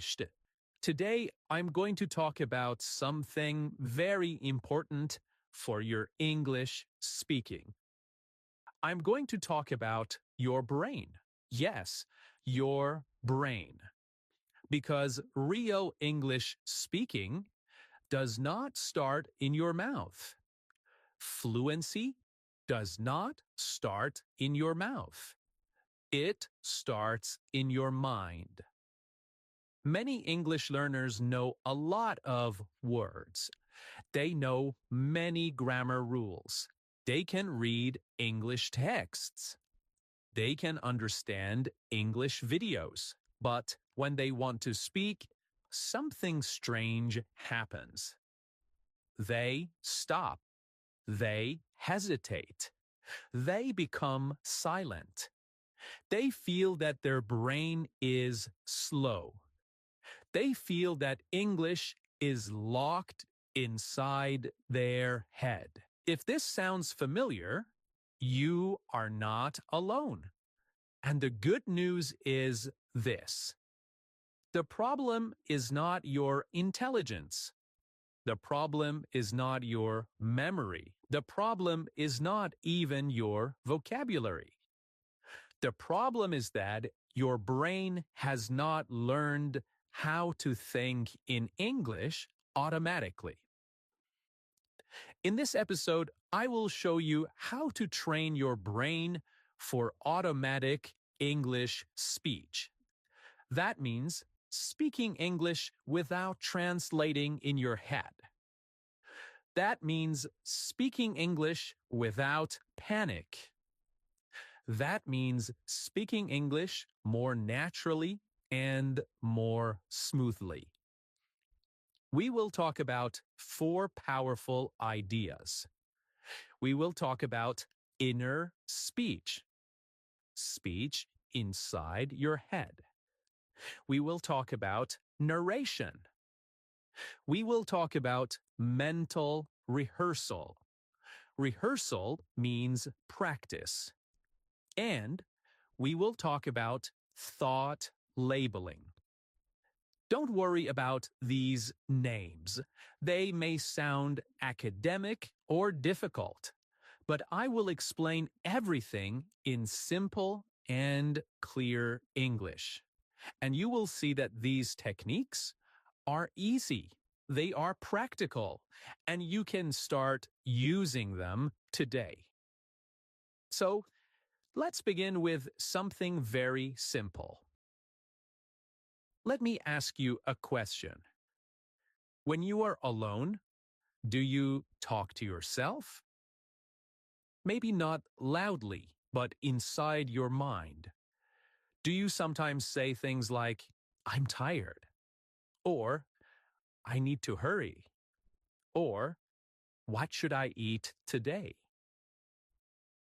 finished. Today, I'm going to talk about something very important for your English speaking. I'm going to talk about your brain. Yes, your brain. Because real English speaking does not start in your mouth. Fluency does not start in your mouth. It starts in your mind. Many English learners know a lot of words. They know many grammar rules. They can read English texts. They can understand English videos. But when they want to speak, something strange happens. They stop. They hesitate. They become silent. They feel that their brain is slow. They feel that English is locked inside their head. If this sounds familiar, you are not alone. And the good news is this. The problem is not your intelligence. The problem is not your memory. The problem is not even your vocabulary. The problem is that your brain has not learned how to think in English automatically. In this episode, I will show you how to train your brain for automatic English speech. That means speaking English without translating in your head. That means speaking English without panic. That means speaking English more naturally and more smoothly. We will talk about 4 powerful ideas. We will talk about inner speech, speech inside your head. We will talk about narration. We will talk about mental rehearsal. Rehearsal means practice. And we will talk about thought labeling. Don't worry about these names. They may sound academic or difficult, but I will explain everything in simple and clear English. And you will see that these techniques are easy. They are practical, and you can start using them today. So, let's begin with something very simple. Let me ask you a question. When you are alone, do you talk to yourself? Maybe not loudly, but inside your mind. Do you sometimes say things like, "I'm tired," or "I need to hurry," or "What should I eat today?"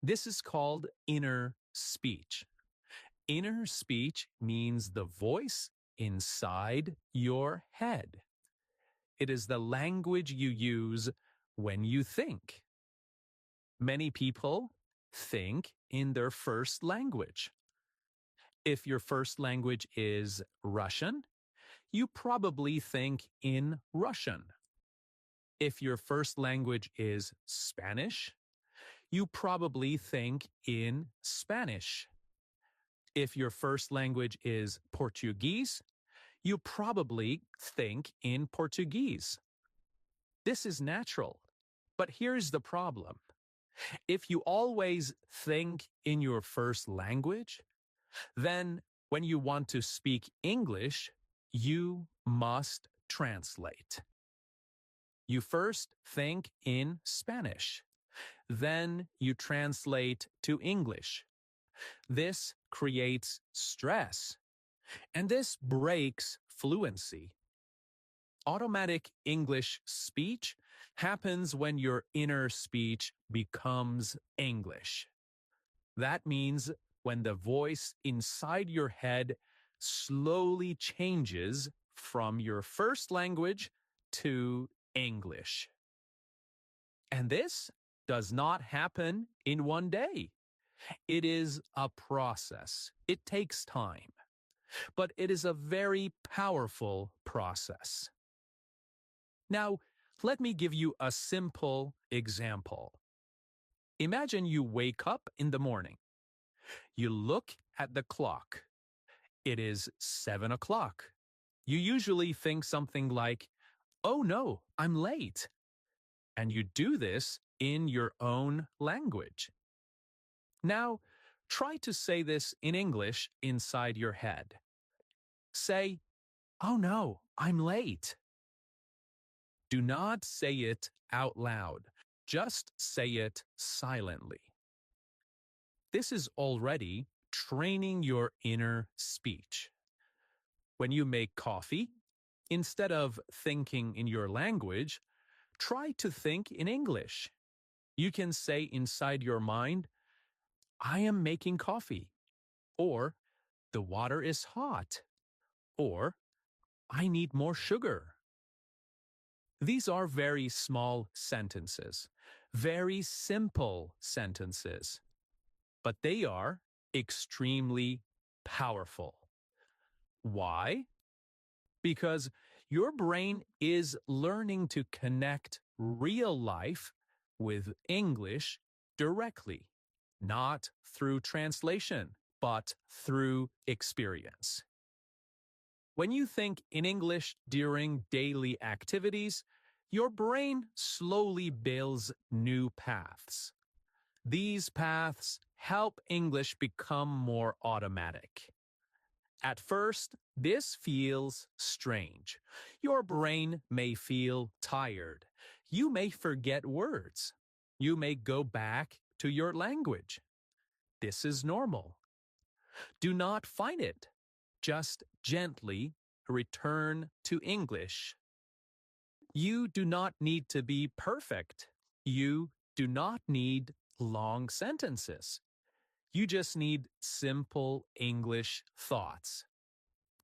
This is called inner speech. Inner speech means the voice inside your head. It is the language you use when you think. Many people think in their first language. If your first language is Russian, you probably think in Russian. If your first language is Spanish, you probably think in Spanish. If your first language is Portuguese, you probably think in Portuguese. This is natural, but here's the problem. If you always think in your first language, then when you want to speak English, you must translate. You first think in Spanish, then you translate to English. This creates stress, and this breaks fluency. Automatic English speech happens when your inner speech becomes English. That means when the voice inside your head slowly changes from your first language to English. And this does not happen in one day. It is a process. It takes time. but it is a very powerful process. Now, let me give you a simple example. Imagine you wake up in the morning. You look at the clock. It is 7 o'clock. You usually think something like, "Oh no, I'm late." And you do this in your own language. Now, try to say this in English inside your head. Say, "Oh no, I'm late." Do not say it out loud. Just say it silently. This is already training your inner speech. When you make coffee, instead of thinking in your language, try to think in English. You can say inside your mind, "I am making coffee," or "The water is hot," or "I need more sugar." These are very small sentences, very simple sentences, but they are extremely powerful. Why? Because your brain is learning to connect real life with English directly, not through translation, but through experience. When you think in English during daily activities, your brain slowly builds new paths. These paths help English become more automatic. At first, this feels strange. Your brain may feel tired. You may forget words. You may go back to your language. This is normal. Do not fight it. Just gently return to English. You do not need to be perfect. You do not need long sentences. You just need simple English thoughts.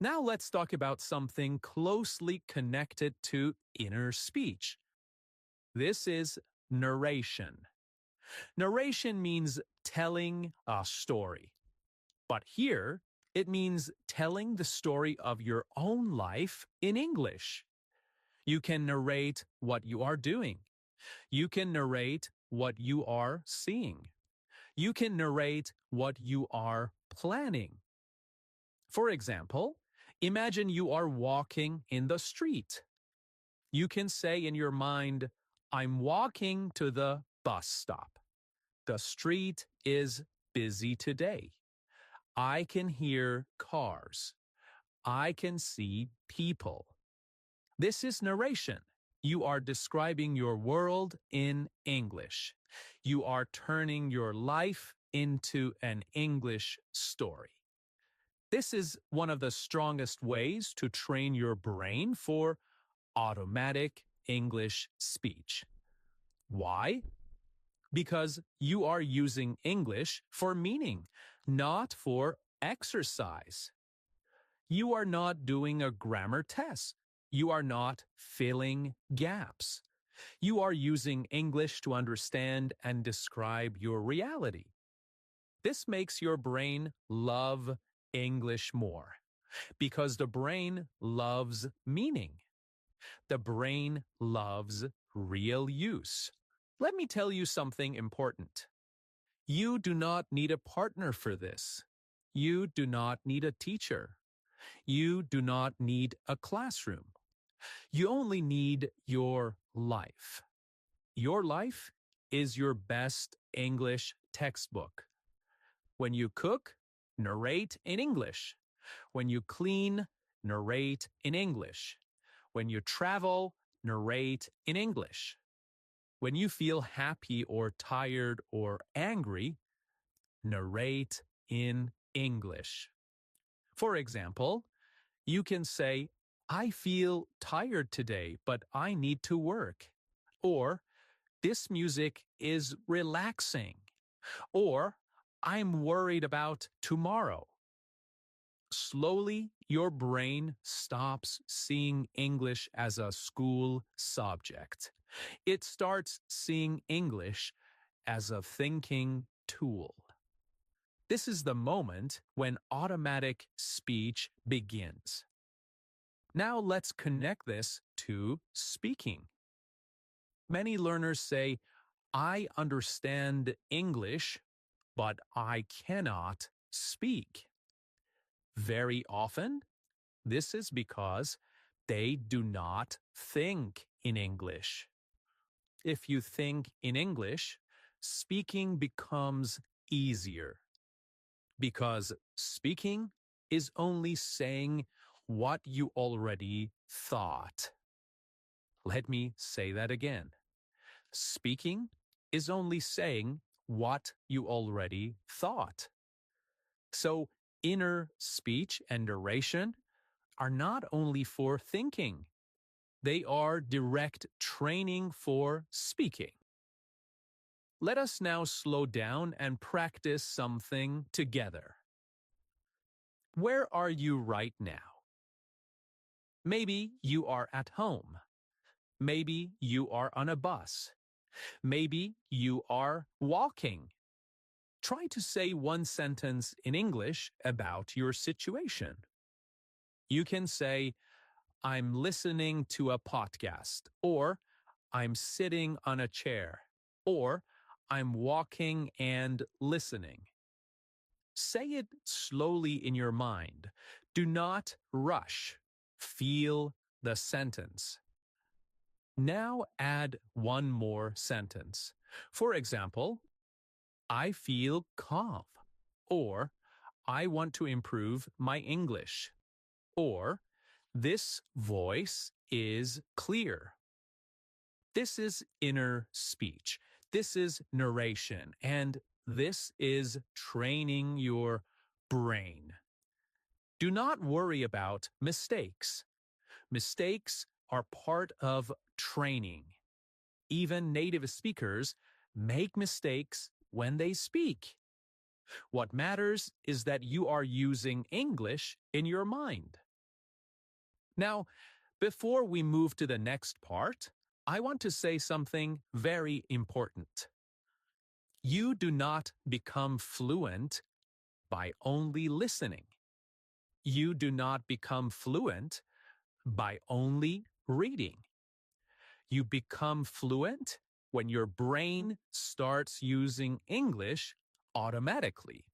Now let's talk about something closely connected to inner speech. This is narration. Narration means telling a story. But here, it means telling the story of your own life in English. You can narrate what you are doing. You can narrate what you are seeing. You can narrate what you are planning. For example, imagine you are walking in the street. You can say in your mind, "I'm walking to the bus stop. The street is busy today. I can hear cars. I can see people." This is narration. You are describing your world in English. You are turning your life into an English story. This is one of the strongest ways to train your brain for automatic English speech. Why? Because you are using English for meaning, not for exercise. You are not doing a grammar test. You are not filling gaps. You are using English to understand and describe your reality. This makes your brain love English more because the brain loves meaning. The brain loves real use. Let me tell you something important. You do not need a partner for this. You do not need a teacher. You do not need a classroom. You only need your life. Your life is your best English textbook. When you cook, narrate in English. When you clean, narrate in English. When you travel, narrate in English. When you feel happy or tired or angry, narrate in English. For example, you can say, "I feel tired today, but I need to work." Or, "This music is relaxing." Or, "I'm worried about tomorrow." Slowly, your brain stops seeing English as a school subject. It starts seeing English as a thinking tool. This is the moment when automatic speech begins. Now let's connect this to speaking. Many learners say, I understand English, but I cannot speak. Very often, this is because they do not think in English. If you think in English, speaking becomes easier because speaking is only saying what you already thought. Let me say that again. Speaking is only saying what you already thought. So, inner speech and narration are not only for thinking, they are direct training for speaking. Let us now slow down and practice something together. Where are you right now? Maybe you are at home. Maybe you are on a bus. Maybe you are walking. Try to say one sentence in English about your situation. You can say, I'm listening to a podcast, or I'm sitting on a chair, or I'm walking and listening. Say it slowly in your mind. Do not rush. Feel the sentence. Now add one more sentence. For example, I feel calm, or I want to improve my English, or this voice is clear. This is inner speech. This is narration, and this is training your brain. Do not worry about mistakes. Mistakes are part of training. Even native speakers make mistakes when they speak. What matters is that you are using English in your mind. Now, before we move to the next part, I want to say something very important. You do not become fluent by only listening. You do not become fluent by only reading. You become fluent when your brain starts using English automatically.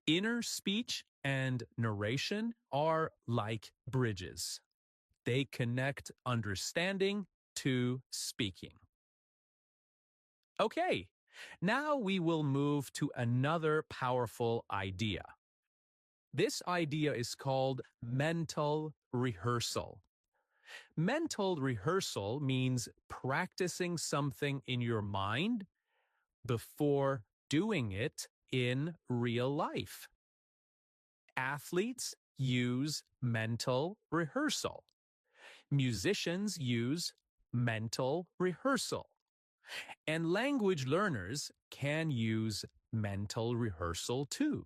Inner speech and narration are like bridges. They connect understanding to speaking. Okay, now we will move to another powerful idea. This idea is called mental rehearsal. Mental rehearsal means practicing something in your mind before doing it in real life. Athletes use mental rehearsal. Musicians use mental rehearsal. And language learners can use mental rehearsal too.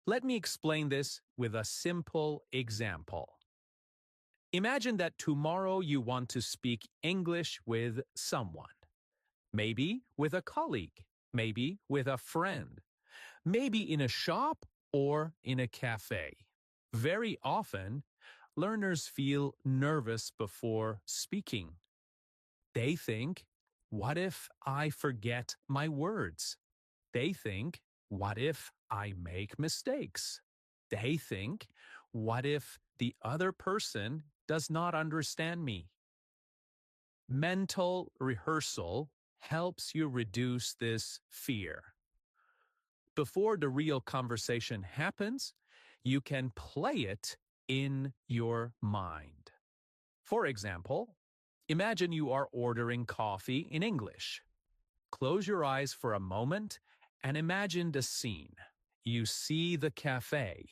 Let me explain this with a simple example. Imagine that tomorrow you want to speak English with someone. Maybe with a colleague, maybe with a friend, maybe in a shop or in a cafe. Very often, learners feel nervous before speaking. They think, what if I forget my words? They think, what if I make mistakes? They think, what if the other person does not understand me? Mental rehearsal helps you reduce this fear. Before the real conversation happens, you can play it in your mind. For example, imagine you are ordering coffee in English. Close your eyes for a moment and imagine the scene. You see the cafe.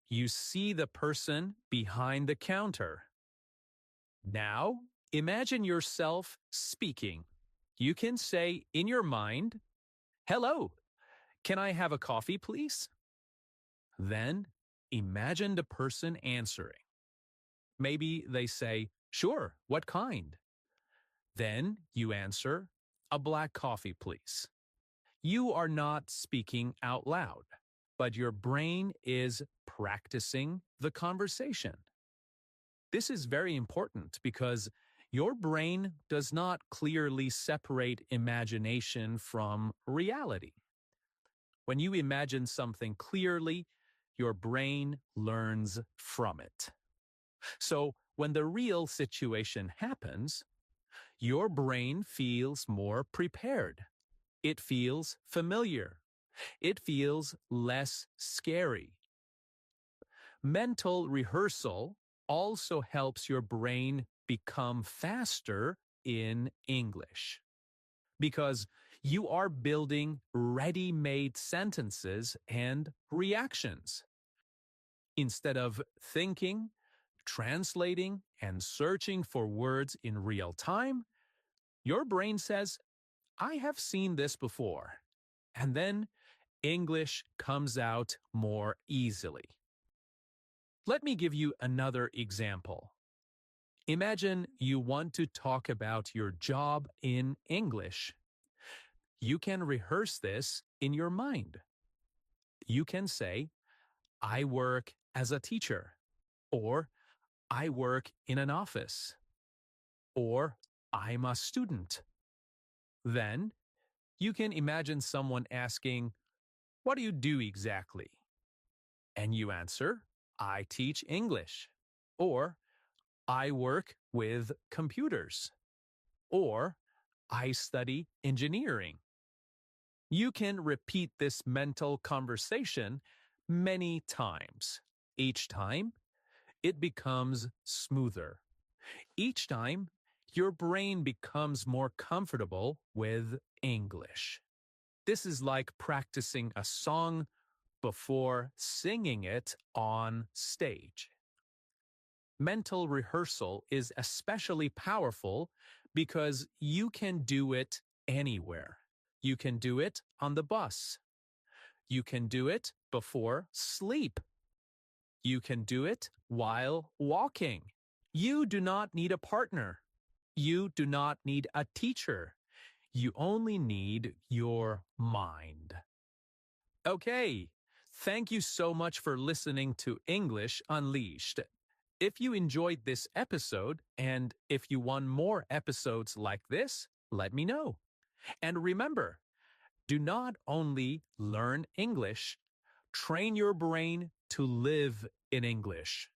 You see the person behind the counter. Now, imagine yourself speaking. You can say in your mind, "Hello, can I have a coffee, please?" Then, imagine the person answering. Maybe they say, "Sure, what kind?" Then you answer, "A black coffee, please." You are not speaking out loud. but your brain is practicing the conversation. This is very important because your brain does not clearly separate imagination from reality. When you imagine something clearly, your brain learns from it. So when the real situation happens, your brain feels more prepared. It feels familiar. It feels less scary. Mental rehearsal also helps your brain become faster in English because you are building ready-made sentences and reactions. Instead of thinking, translating, and searching for words in real time, your brain says, I have seen this before. And then English comes out more easily. Let me give you another example. Imagine you want to talk about your job in English. You can rehearse this in your mind. You can say, I work as a teacher, or I work in an office, or I'm a student. Then you can imagine someone asking, what do you do exactly? And you answer, I teach English, or I work with computers, or I study engineering. You can repeat this mental conversation many times. Each time, it becomes smoother. Each time, your brain becomes more comfortable with English. This is like practicing a song before singing it on stage. Mental rehearsal is especially powerful because you can do it anywhere. You can do it on the bus. You can do it before sleep. You can do it while walking. You do not need a partner. You do not need a teacher. You only need your mind. Okay, thank you so much for listening to English Unleashed. If you enjoyed this episode, and if you want more episodes like this, let me know. And remember, do not only learn English, train your brain to live in English.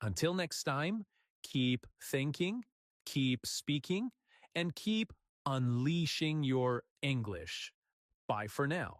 Until next time, keep thinking, keep speaking, and keep unleashing your English. Bye for now.